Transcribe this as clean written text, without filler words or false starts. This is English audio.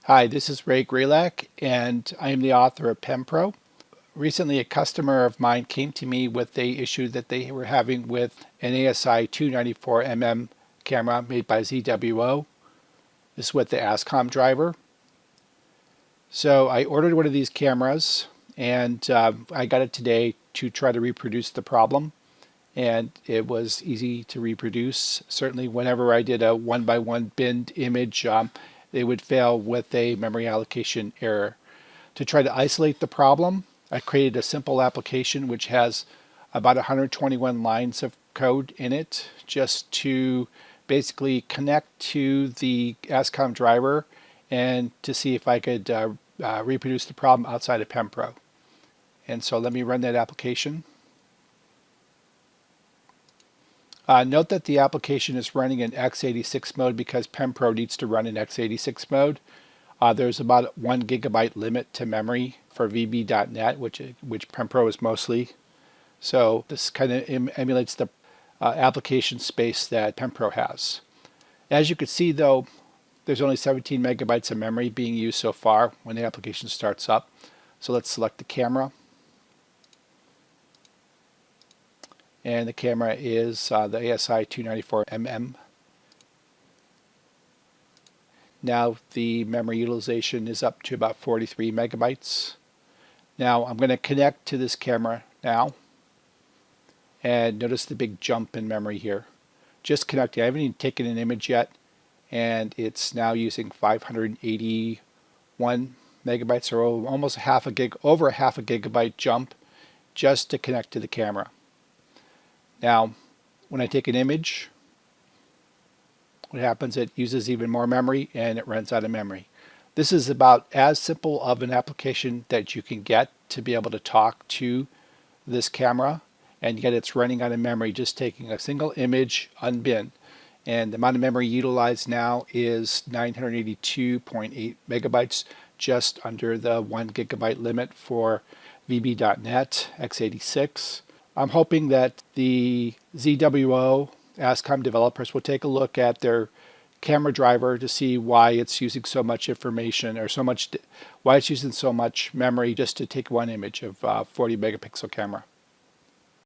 Hi, this is Ray Grelak, and I am the author of PemPro. Recently, a customer of mine came to me with the issue that they were having with an ASI294MM camera made by ZWO. This is with the ASCOM driver. So I ordered one of these cameras, and I got it today to try to reproduce the problem. And it was easy to reproduce. Certainly, whenever I did a one-by-one binned image, they would fail with a memory allocation error. To try to isolate the problem, I created a simple application which has about 121 lines of code in it, just to basically connect to the ASCOM driver and to see if I could reproduce the problem outside of PemPro. And so let me run that application. Note that the application is running in x86 mode because PemPro needs to run in x86 mode. There's about 1 GB limit to memory for VB.NET, which PemPro is mostly. So this kind of emulates the application space that PemPro has. As you can see, though, there's only 17 megabytes of memory being used so far when the application starts up. So let's select the camera. And the camera is the ASI294MM. Now the memory utilization is up to about 43 megabytes. Now I'm going to connect to this camera now. And notice the big jump in memory here. Just connecting. I haven't even taken an image yet. And it's now using 581 megabytes, or almost over a half a gigabyte jump just to connect to the camera. Now, when I take an image, what happens? It uses even more memory and it runs out of memory. This is about as simple of an application that you can get to be able to talk to this camera, and yet it's running out of memory just taking a single image unbinned. And the amount of memory utilized now is 982.8 megabytes, just under the 1 gigabyte limit for VB.NET x86. I'm hoping that the ZWO ASCOM developers will take a look at their camera driver to see why it's using so much information, or why it's using so much memory just to take one image of 40 megapixel camera.